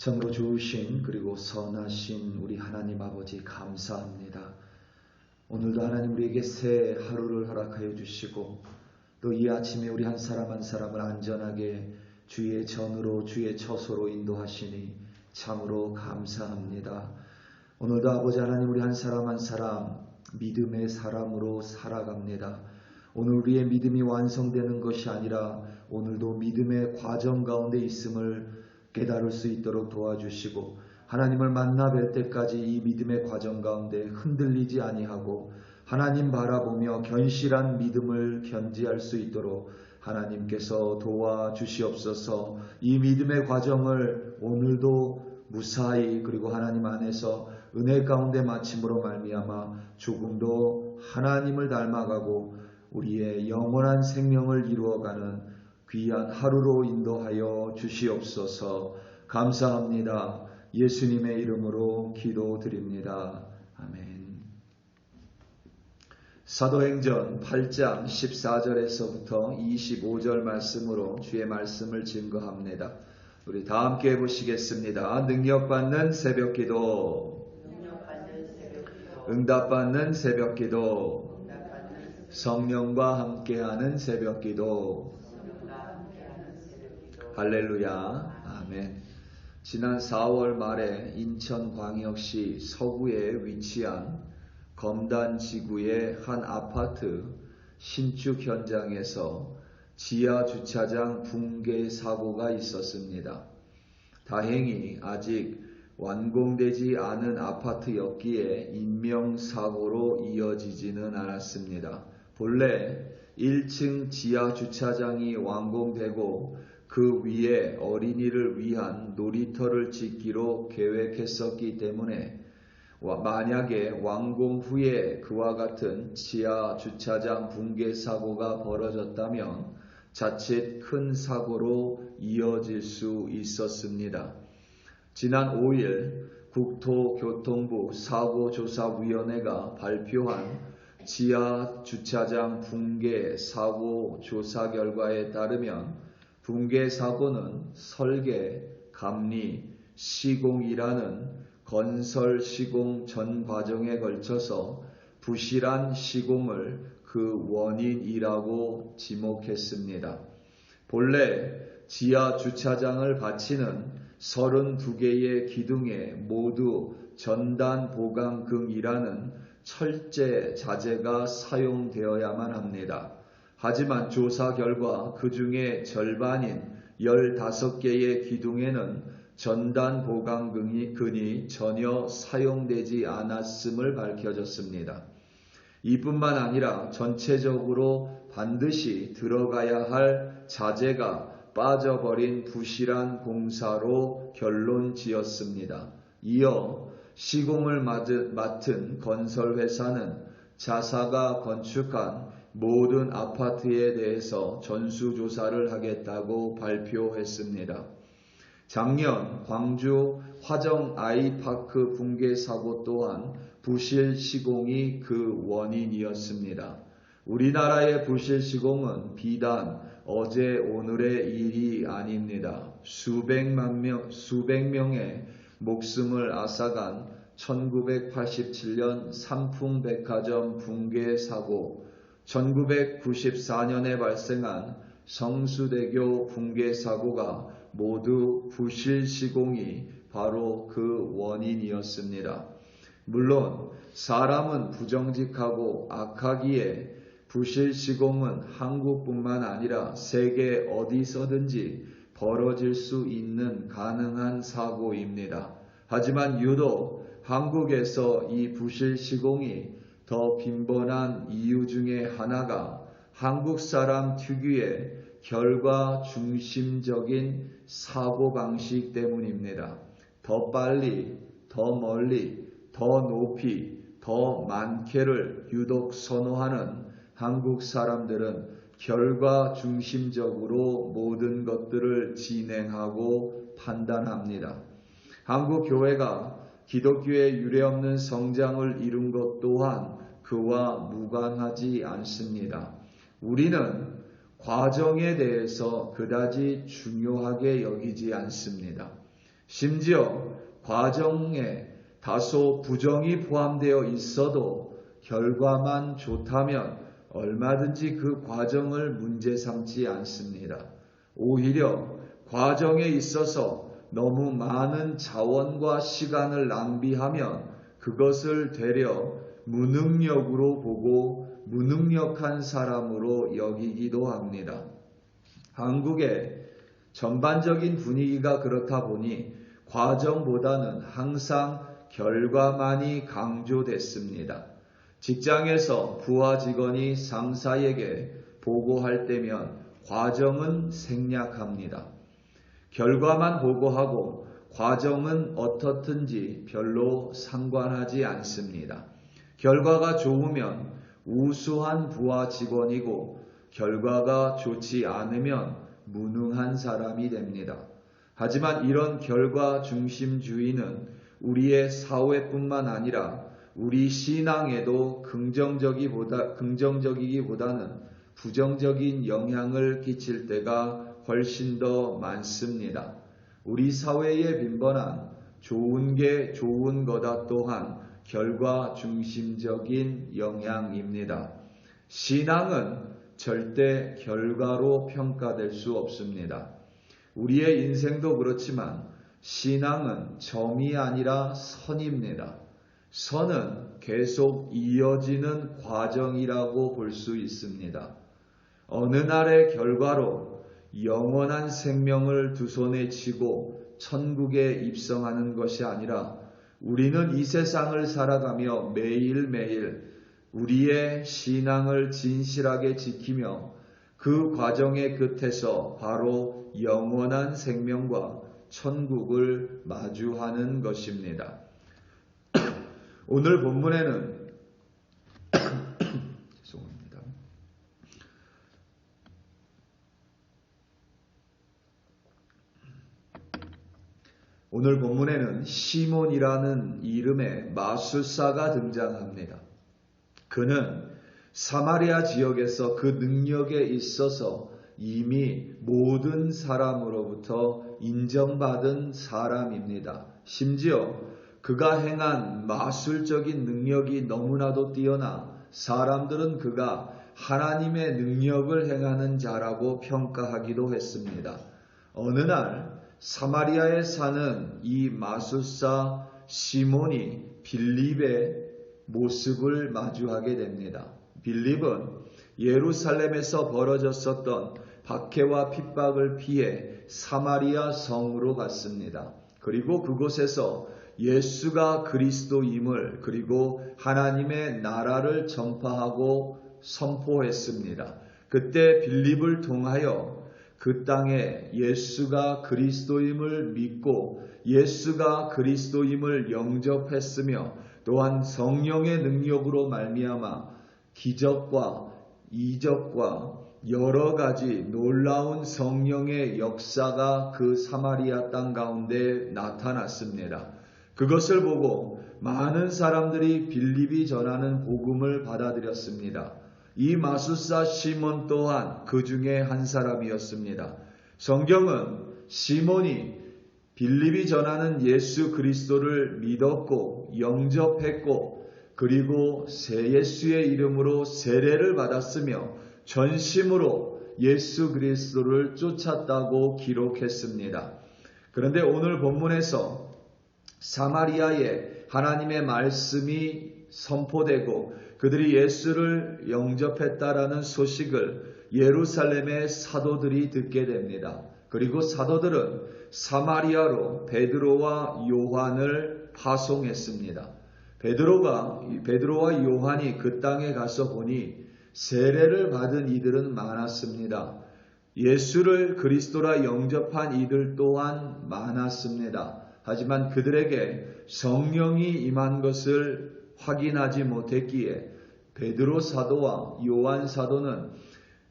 참으로 좋으신 그리고 선하신 우리 하나님 아버지 감사합니다. 오늘도 하나님 우리에게 새 하루를 허락하여 주시고 또 이 아침에 우리 한 사람 한 사람을 안전하게 주의 전으로 주의 처소로 인도하시니 참으로 감사합니다. 오늘도 아버지 하나님 우리 한 사람 한 사람 믿음의 사람으로 살아갑니다. 오늘 우리의 믿음이 완성되는 것이 아니라 오늘도 믿음의 과정 가운데 있음을 깨달을 수 있도록 도와주시고 하나님을 만나 뵐 때까지 이 믿음의 과정 가운데 흔들리지 아니하고 하나님 바라보며 견실한 믿음을 견지할 수 있도록 하나님께서 도와주시옵소서. 이 믿음의 과정을 오늘도 무사히 그리고 하나님 안에서 은혜 가운데 마침으로 말미암아 조금도 하나님을 닮아가고 우리의 영원한 생명을 이루어가는 귀한 하루로 인도하여 주시옵소서. 감사합니다. 예수님의 이름으로 기도드립니다. 아멘. 사도행전 8장 14절에서부터 25절 말씀으로 주의 말씀을 증거합니다. 우리 다 함께 보시겠습니다. 능력받는 새벽기도, 응답받는 새벽기도, 성령과 함께하는 새벽기도. 할렐루야. 아멘. 지난 4월 말에 인천광역시 서구에 위치한 검단지구의 한 아파트 신축 현장에서 지하 주차장 붕괴 사고가 있었습니다. 다행히 아직 완공되지 않은 아파트였기에 인명사고로 이어지지는 않았습니다. 본래 1층 지하 주차장이 완공되고 그 위에 어린이를 위한 놀이터를 짓기로 계획했었기 때문에 만약에 완공 후에 그와 같은 지하 주차장 붕괴 사고가 벌어졌다면 자칫 큰 사고로 이어질 수 있었습니다. 지난 5일 국토교통부 사고조사위원회가 발표한 지하 주차장 붕괴 사고 조사 결과에 따르면 붕괴 사고는 설계, 감리, 시공이라는 건설 시공 전 과정에 걸쳐서 부실한 시공을 그 원인이라고 지목했습니다. 본래 지하 주차장을 바치는 32개의 기둥에 모두 전단 보강금이라는 철제 자재가 사용되어야만 합니다. 하지만 조사 결과 그 중에 절반인 15개의 기둥에는 전단 보강근이 전혀 사용되지 않았음을 밝혀졌습니다. 이뿐만 아니라 전체적으로 반드시 들어가야 할 자재가 빠져버린 부실한 공사로 결론 지었습니다. 이어 시공을 맡은 건설회사는 자사가 건축한 모든 아파트에 대해서 전수조사를 하겠다고 발표했습니다. 작년 광주 화정 아이파크 붕괴 사고 또한 부실 시공이 그 원인이었습니다. 우리나라의 부실 시공은 비단 어제 오늘의 일이 아닙니다. 수백 명의 목숨을 앗아간 1987년 삼풍백화점 붕괴 사고, 1994년에 발생한 성수대교 붕괴 사고가 모두 부실 시공이 바로 그 원인이었습니다. 물론 사람은 부정직하고 악하기에 부실 시공은 한국뿐만 아니라 세계 어디서든지 벌어질 수 있는 가능한 사고입니다. 하지만 유독 한국에서 이 부실 시공이 더 빈번한 이유 중에 하나가 한국 사람 특유의 결과 중심적인 사고방식 때문입니다. 더 빨리, 더 멀리, 더 높이, 더 많게를 유독 선호하는 한국 사람들은 결과 중심적으로 모든 것들을 진행하고 판단합니다. 한국 교회가 기독교의 유례없는 성장을 이룬 것 또한 그와 무관하지 않습니다. 우리는 과정에 대해서 그다지 중요하게 여기지 않습니다. 심지어 과정에 다소 부정이 포함되어 있어도 결과만 좋다면 얼마든지 그 과정을 문제 삼지 않습니다. 오히려 과정에 있어서 너무 많은 자원과 시간을 낭비하면 그것을 되려 무능력으로 보고 무능력한 사람으로 여기기도 합니다. 한국의 전반적인 분위기가 그렇다 보니 과정보다는 항상 결과만이 강조됐습니다. 직장에서 부하 직원이 상사에게 보고할 때면 과정은 생략합니다. 결과만 보고하고 과정은 어떻든지 별로 상관하지 않습니다. 결과가 좋으면 우수한 부하 직원이고 결과가 좋지 않으면 무능한 사람이 됩니다. 하지만 이런 결과 중심주의는 우리의 사회뿐만 아니라 우리 신앙에도 긍정적이기보다는 부정적인 영향을 끼칠 때가 훨씬 더 많습니다. 우리 사회에 빈번한 좋은 게 좋은 거다 또한 결과 중심적인 영향입니다. 신앙은 절대 결과로 평가될 수 없습니다. 우리의 인생도 그렇지만 신앙은 점이 아니라 선입니다. 선은 계속 이어지는 과정이라고 볼 수 있습니다. 어느 날의 결과로 영원한 생명을 두 손에 쥐고 천국에 입성하는 것이 아니라 우리는 이 세상을 살아가며 매일매일 우리의 신앙을 진실하게 지키며 그 과정의 끝에서 바로 영원한 생명과 천국을 마주하는 것입니다. 오늘 본문에는 죄송합니다. 오늘 본문에는 시몬이라는 이름의 마술사가 등장합니다. 그는 사마리아 지역에서 그 능력에 있어서 이미 모든 사람으로부터 인정받은 사람입니다. 심지어 그가 행한 마술적인 능력이 너무나도 뛰어나 사람들은 그가 하나님의 능력을 행하는 자라고 평가하기도 했습니다. 어느 날 사마리아에 사는 이 마술사 시몬이 빌립의 모습을 마주하게 됩니다. 빌립은 예루살렘에서 벌어졌었던 박해와 핍박을 피해 사마리아 성으로 갔습니다. 그리고 그곳에서 예수가 그리스도임을 그리고 하나님의 나라를 전파하고 선포했습니다. 그때 빌립을 통하여 그 땅에 예수가 그리스도임을 믿고 예수가 그리스도임을 영접했으며 또한 성령의 능력으로 말미암아 기적과 이적과 여러 가지 놀라운 성령의 역사가 그 사마리아 땅 가운데 나타났습니다. 그것을 보고 많은 사람들이 빌립이 전하는 복음을 받아들였습니다. 이 마술사 시몬 또한 그 중에 한 사람이었습니다. 성경은 시몬이 빌립이 전하는 예수 그리스도를 믿었고 영접했고 그리고 새 예수의 이름으로 세례를 받았으며 전심으로 예수 그리스도를 쫓았다고 기록했습니다. 그런데 오늘 본문에서 사마리아에 하나님의 말씀이 선포되고 그들이 예수를 영접했다라는 소식을 예루살렘의 사도들이 듣게 됩니다. 그리고 사도들은 사마리아로 베드로와 요한을 파송했습니다. 베드로와 요한이 그 땅에 가서 보니 세례를 받은 이들은 많았습니다. 예수를 그리스도라 영접한 이들 또한 많았습니다. 하지만 그들에게 성령이 임한 것을 확인하지 못했기에 베드로 사도와 요한 사도는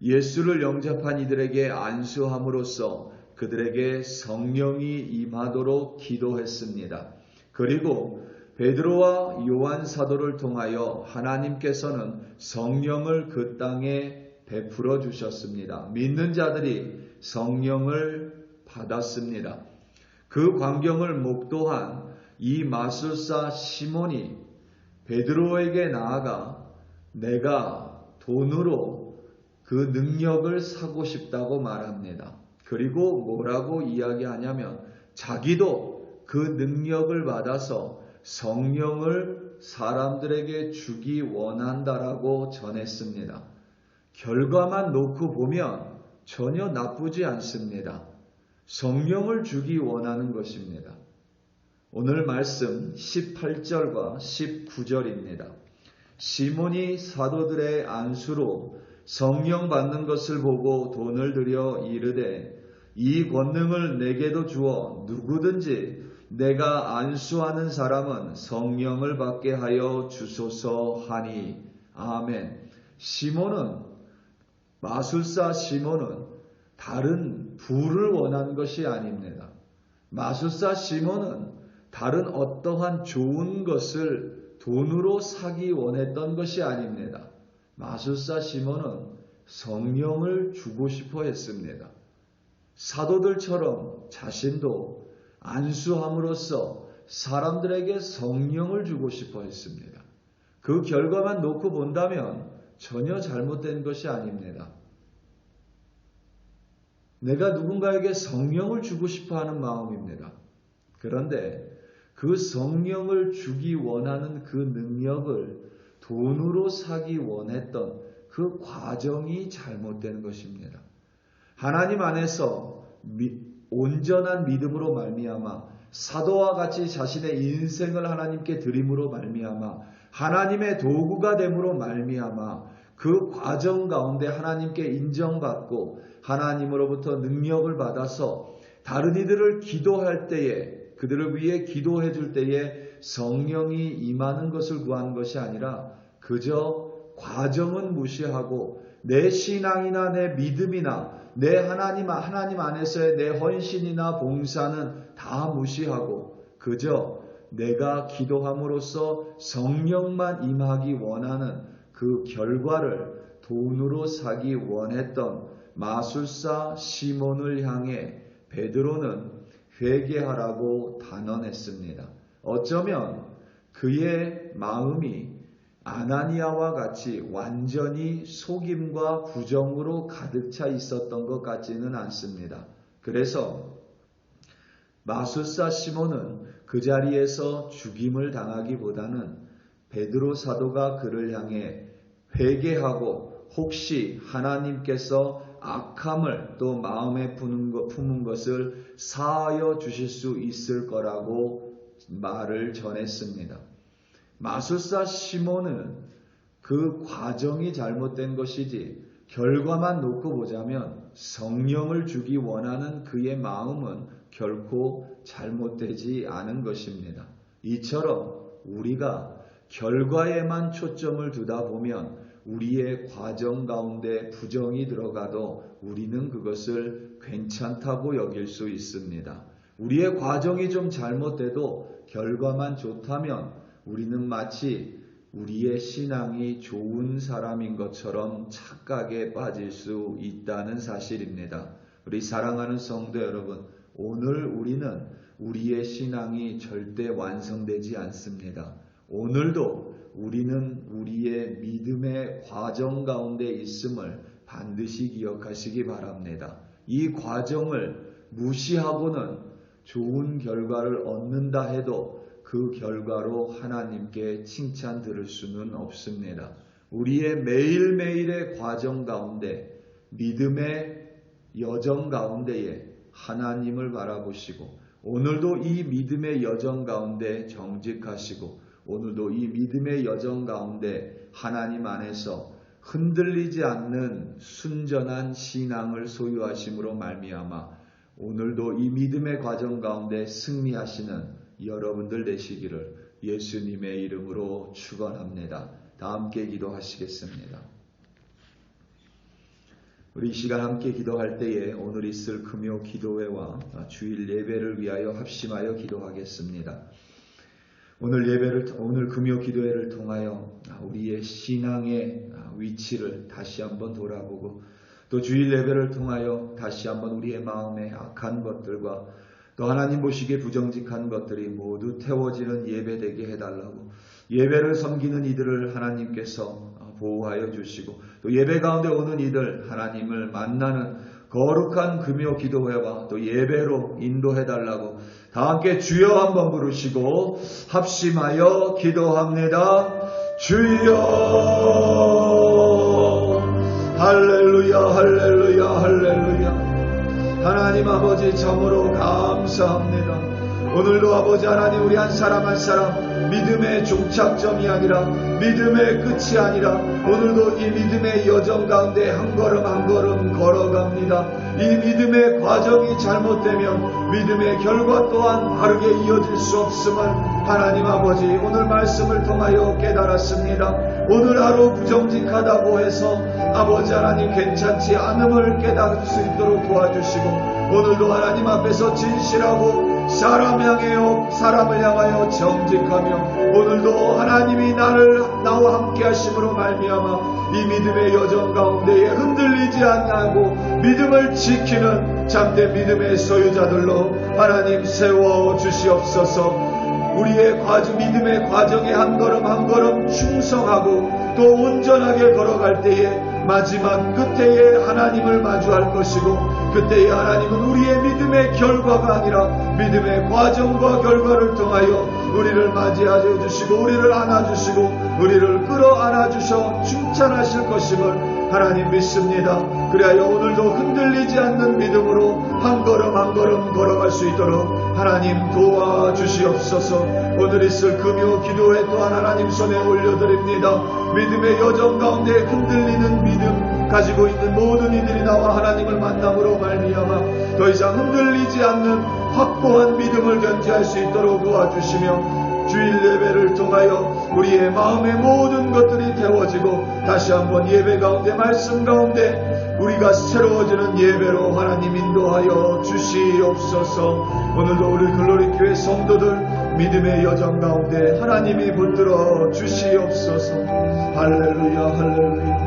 예수를 영접한 이들에게 안수함으로써 그들에게 성령이 임하도록 기도했습니다. 그리고 베드로와 요한 사도를 통하여 하나님께서는 성령을 그 땅에 베풀어 주셨습니다. 믿는 자들이 성령을 받았습니다. 그 광경을 목도한 이 마술사 시몬이 베드로에게 나아가 내가 돈으로 그 능력을 사고 싶다고 말합니다. 그리고 뭐라고 이야기하냐면 자기도 그 능력을 받아서 성령을 사람들에게 주기 원한다라고 전했습니다. 결과만 놓고 보면 전혀 나쁘지 않습니다. 성령을 주기 원하는 것입니다. 오늘 말씀 18절과 19절입니다. 시몬이 사도들의 안수로 성령 받는 것을 보고 돈을 들여 이르되 이 권능을 내게도 주어 누구든지 내가 안수하는 사람은 성령을 받게 하여 주소서 하니. 아멘. 마술사 시몬은 다른 부를 원한 것이 아닙니다. 마술사 시몬은 다른 어떠한 좋은 것을 돈으로 사기 원했던 것이 아닙니다. 마술사 시몬은 성령을 주고 싶어 했습니다. 사도들처럼 자신도 안수함으로써 사람들에게 성령을 주고 싶어 했습니다. 그 결과만 놓고 본다면 전혀 잘못된 것이 아닙니다. 내가 누군가에게 성령을 주고 싶어 하는 마음입니다. 그런데 그 성령을 주기 원하는 그 능력을 돈으로 사기 원했던 그 과정이 잘못된 것입니다. 하나님 안에서 온전한 믿음으로 말미암아 사도와 같이 자신의 인생을 하나님께 드림으로 말미암아 하나님의 도구가 됨으로 말미암아 그 과정 가운데 하나님께 인정받고 하나님으로부터 능력을 받아서 다른 이들을 기도할 때에 그들을 위해 기도해 줄 때에 성령이 임하는 것을 구한 것이 아니라 그저 과정은 무시하고 내 신앙이나 내 믿음이나 내 하나님 안에서의 내 헌신이나 봉사는 다 무시하고 그저 내가 기도함으로써 성령만 임하기 원하는 그 결과를 돈으로 사기 원했던 마술사 시몬을 향해 베드로는 회개하라고 단언했습니다. 어쩌면 그의 마음이 아나니아와 같이 완전히 속임과 부정으로 가득 차 있었던 것 같지는 않습니다. 그래서 마술사 시몬은 그 자리에서 죽임을 당하기보다는 베드로 사도가 그를 향해 회개하고 혹시 하나님께서 악함을 또 마음에 품은 것을 사하여 주실 수 있을 거라고 말을 전했습니다. 마술사 시몬은 그 과정이 잘못된 것이지 결과만 놓고 보자면 성령을 주기 원하는 그의 마음은 결코 잘못되지 않은 것입니다. 이처럼 우리가 결과에만 초점을 두다 보면 우리의 과정 가운데 부정이 들어가도 우리는 그것을 괜찮다고 여길 수 있습니다. 우리의 과정이 좀 잘못돼도 결과만 좋다면 우리는 마치 우리의 신앙이 좋은 사람인 것처럼 착각에 빠질 수 있다는 사실입니다. 우리 사랑하는 성도 여러분, 오늘 우리는 우리의 신앙이 절대 완성되지 않습니다. 오늘도 우리는 우리의 믿음의 과정 가운데 있음을 반드시 기억하시기 바랍니다. 이 과정을 무시하고는 좋은 결과를 얻는다 해도 그 결과로 하나님께 칭찬 들을 수는 없습니다. 우리의 매일매일의 과정 가운데 믿음의 여정 가운데에 하나님을 바라보시고 오늘도 이 믿음의 여정 가운데 정직하시고 오늘도 이 믿음의 여정 가운데 하나님 안에서 흔들리지 않는 순전한 신앙을 소유하심으로 말미암아 오늘도 이 믿음의 과정 가운데 승리하시는 여러분들 되시기를 예수님의 이름으로 축원합니다. 다 함께 기도하시겠습니다. 우리 이 시간 함께 기도할 때에 오늘 있을 금요 기도회와 주일 예배를 위하여 합심하여 기도하겠습니다. 오늘 금요 기도회를 통하여 우리의 신앙의 위치를 다시 한번 돌아보고 또 주일 예배를 통하여 다시 한번 우리의 마음의 악한 것들과 또 하나님 보시기에 부정직한 것들이 모두 태워지는 예배되게 해달라고, 예배를 섬기는 이들을 하나님께서 보호하여 주시고, 또 예배 가운데 오는 이들 하나님을 만나는 거룩한 금요 기도회와 또 예배로 인도해달라고 다 함께 주여 한번 부르시고 합심하여 기도합니다. 주여. 할렐루야 할렐루야 할렐루야. 하나님 아버지 참으로 감사합니다. 오늘도 아버지 하나님 우리 한 사람 한 사람 믿음의 종착점이 아니라 믿음의 끝이 아니라 오늘도 이 믿음의 여정 가운데 한 걸음 한 걸음 걸어갑니다. 이 믿음의 과정이 잘못되면 믿음의 결과 또한 바르게 이어질 수 없음을 하나님 아버지 오늘 말씀을 통하여 깨달았습니다. 오늘 하루 부정직하다고 해서 아버지 하나님 괜찮지 않음을 깨달을 수 있도록 도와주시고, 오늘도 하나님 앞에서 진실하고 사람을 향하여 정직하며 오늘도 하나님이 나와 함께 하심으로 말미암아 이 믿음의 여정 가운데에 흔들리지 않고 믿음을 지키는 참된 믿음의 소유자들로 하나님 세워 주시옵소서. 우리의 믿음의 과정에 한 걸음 한 걸음 충성하고 또 온전하게 걸어갈 때에 마지막 끝에에 하나님을 마주할 것이고, 그때에 하나님은 우리의 믿음의 결과가 아니라 믿음의 과정과 결과를 통하여 우리를 맞이하여 주시고 우리를 안아주시고 우리를 끌어안아 주셔 칭찬하실 것임을 하나님 믿습니다. 그리하여 오늘도 흔들리지 않는 믿음으로 한 걸음 한 걸음 걸어갈 수 있도록 하나님 도와주시옵소서. 오늘 있을 금요 기도회 또한 하나님 손에 올려드립니다. 믿음의 여정 가운데 흔들리는 믿음 가지고 있는 모든 이들이 나와 하나님을 만남으로 말미암아 더 이상 흔들리지 않는 확고한 믿음을 견지할 수 있도록 도와주시며, 주일 예배를 통하여 우리의 마음의 모든 것들이 태워지고 다시 한번 예배 가운데 말씀 가운데 우리가 새로워지는 예배로 하나님 인도하여 주시옵소서. 오늘도 우리 글로리교회 성도들 믿음의 여정 가운데 하나님이 붙들어 주시옵소서. 할렐루야 할렐루야.